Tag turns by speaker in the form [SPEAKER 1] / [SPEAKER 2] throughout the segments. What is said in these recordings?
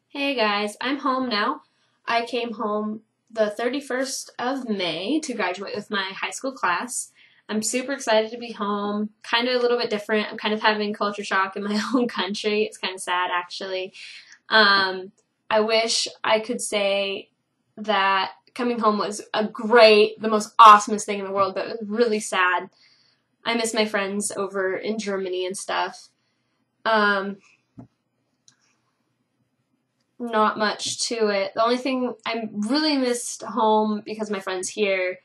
[SPEAKER 1] Hey guys, I'm home now. I came home the 31st of May to graduate with my high school class. I'm super excited to be home, kind of a little bit different. I'm kind of having culture shock in my own country. It's kind of sad actually. Um, I wish I could say that coming home was the most awesomest thing in the world, but it was really sad. I miss my friends over in Germany and stuff. Um, Not much to it. The only thing I really missed home because my friends here,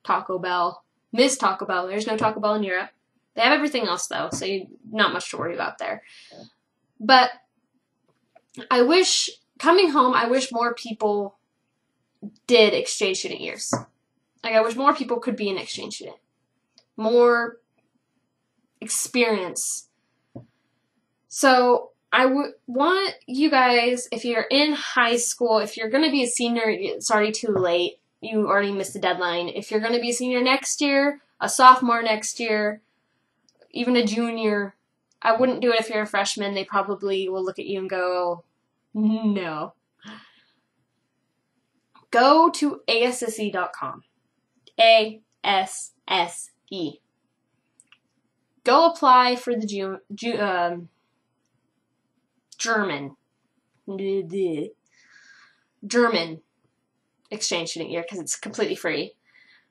[SPEAKER 1] Taco Bell. Miss Taco Bell. There's no Taco Bell in Europe. They have everything else though, so not much to worry about there. But coming home, I wish more people did exchange student years. Like, I wish more people could be an exchange student. More experience. So I would want you guys, if you're in high school, if you're going to be a senior, it's already too late. You already missed the deadline. If you're going to be a senior next year, a sophomore next year, even a junior, I wouldn't do it if you're a freshman. They probably will look at you and go, no. Go to ASSE.com. ASSE. Go apply for the German exchange student year because it's completely free.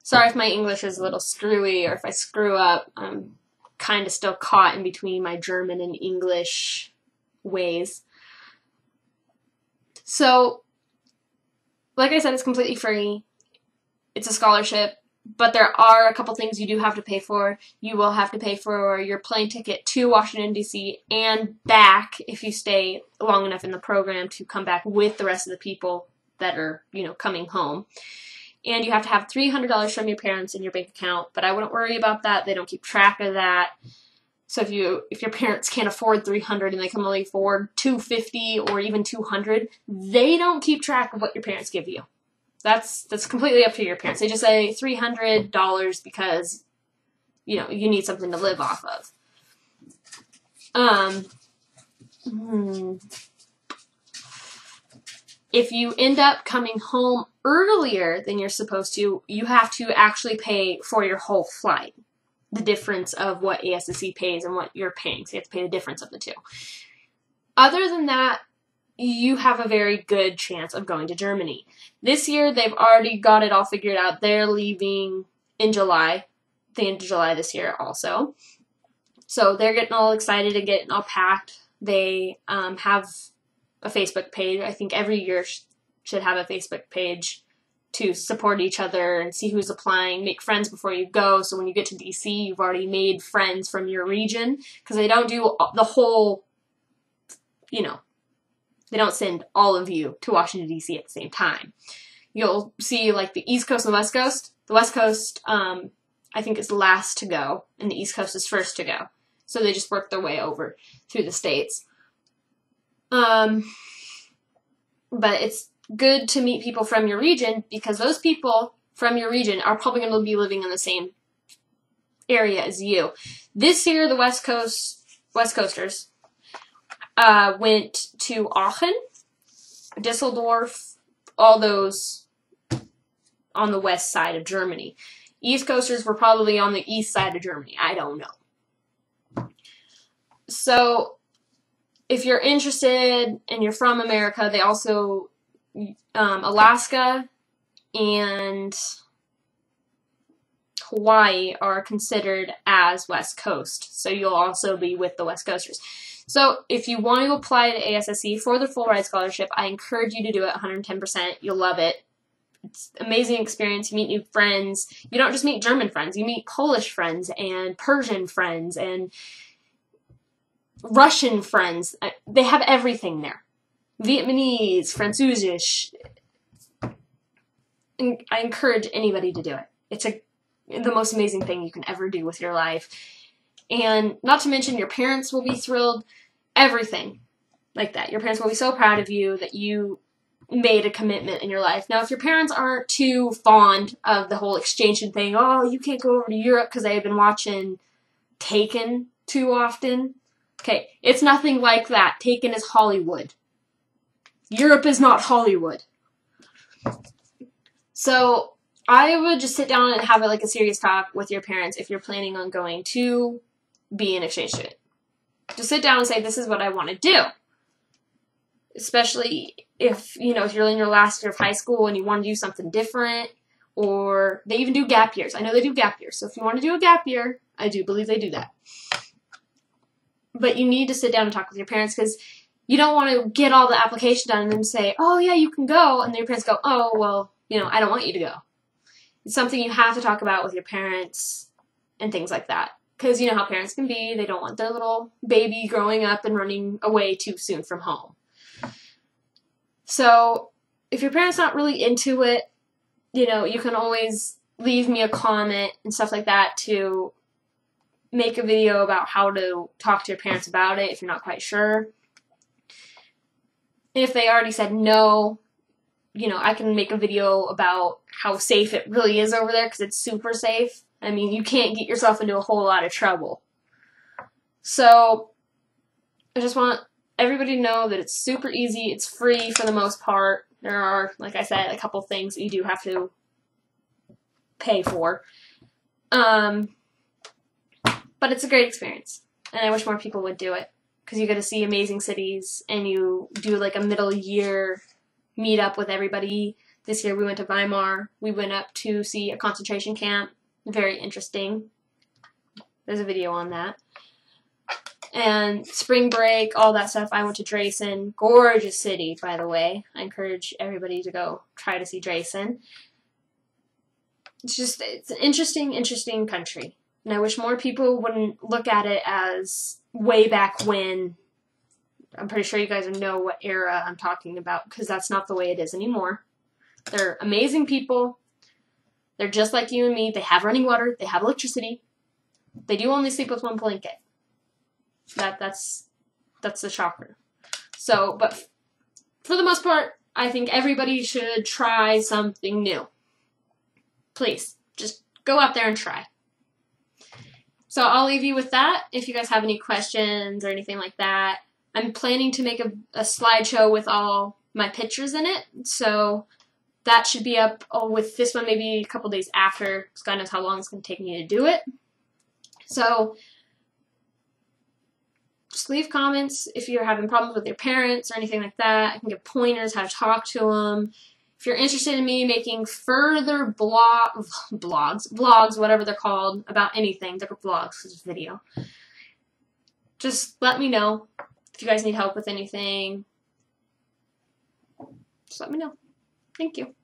[SPEAKER 1] Sorry if my English is a little screwy or if I screw up. I'm kind of still caught in between my German and English ways. So, like I said, it's completely free. It's a scholarship, but there are a couple things you do have to pay for. You will have to pay for your plane ticket to Washington, D.C. and back if you stay long enough in the program to come back with the rest of the people that are, coming home. And you have to have $300 from your parents in your bank account, but I wouldn't worry about that. They don't keep track of that. So if your parents can't afford $300 and they can only afford $250 or even $200, they don't keep track of what your parents give you. That's completely up to your parents. They just say $300 because, you need something to live off of. If you end up coming home earlier than you're supposed to, you have to actually pay for your whole flight. The difference of what ASSE pays and what you're paying. So you have to pay the difference of the two. Other than that, you have a very good chance of going to Germany. This year, they've already got it all figured out. They're leaving in July, the end of July this year also. So they're getting all excited and getting all packed. They have a Facebook page. I think every year should have a Facebook page to support each other and see who's applying, make friends before you go. So when you get to DC, you've already made friends from your region because they don't do the whole, they don't send all of you to Washington, D.C. at the same time. You'll see, like, the East Coast and the West Coast. The West Coast, I think, is last to go, and the East Coast is first to go. So they just work their way over through the states. But it's good to meet people from your region because those people from your region are probably going to be living in the same area as you. This year, the West Coasters went to Aachen, Düsseldorf, all those on the west side of Germany. East Coasters were probably on the east side of Germany. I don't know. So if you're interested and you're from America, they also, Alaska and Hawaii are considered as West Coast. So you'll also be with the West Coasters. So if you want to apply to ASSE for the full ride scholarship, I encourage you to do it 110%. You'll love it. It's an amazing experience. You meet new friends. You don't just meet German friends. You meet Polish friends and Persian friends and Russian friends. They have everything there. Vietnamese, Französisch. I encourage anybody to do it. It's the most amazing thing you can ever do with your life. And not to mention your parents will be thrilled. Everything like that. Your parents will be so proud of you that you made a commitment in your life. Now, if your parents aren't too fond of the whole exchange thing, oh, you can't go over to Europe because they have been watching Taken too often. Okay, it's nothing like that. Taken is Hollywood. Europe is not Hollywood. So I would just sit down and have like a serious talk with your parents if you're planning on going to be an exchange student. Just sit down and say, this is what I want to do. Especially if, if you're in your last year of high school and you want to do something different, or they even do gap years. I know they do gap years. So if you want to do a gap year, I do believe they do that. But you need to sit down and talk with your parents, because you don't want to get all the application done and then say, oh yeah, you can go. And then your parents go, oh, well, I don't want you to go. It's something you have to talk about with your parents and things like that. Because you know how parents can be. They don't want their little baby growing up and running away too soon from home. So if your parents not really into it, you can always leave me a comment and stuff like that to make a video about how to talk to your parents about it if you're not quite sure. And if they already said no, I can make a video about how safe it really is over there, because it's super safe. I mean, you can't get yourself into a whole lot of trouble. So I just want everybody to know that it's super easy. It's free for the most part. There are, like I said, a couple things that you do have to pay for. But it's a great experience. And I wish more people would do it, because you get to see amazing cities and you do like a middle year meet up with everybody. This year we went to Weimar. We went up to see a concentration camp. Very interesting. There's a video on that. And spring break, all that stuff. I went to Dresden. Gorgeous city, by the way. I encourage everybody to go try to see Dresden. It's an interesting country. And I wish more people wouldn't look at it as way back when. I'm pretty sure you guys know what era I'm talking about, because that's not the way it is anymore. They're amazing people. They're just like you and me. They have running water. They have electricity. They do only sleep with one blanket. That's the shocker. So, but for the most part, I think everybody should try something new. Please, just go out there and try. So I'll leave you with that. If you guys have any questions or anything like that, I'm planning to make a slideshow with all my pictures in it. So that should be up with this one maybe a couple days after, because God knows how long it's going to take me to do it. So just leave comments if you're having problems with your parents or anything like that. I can give pointers how to talk to them. If you're interested in me making further vlogs, whatever they're called, about anything, they're vlogs, it's video. Just let me know. If you guys need help with anything, just let me know. Thank you.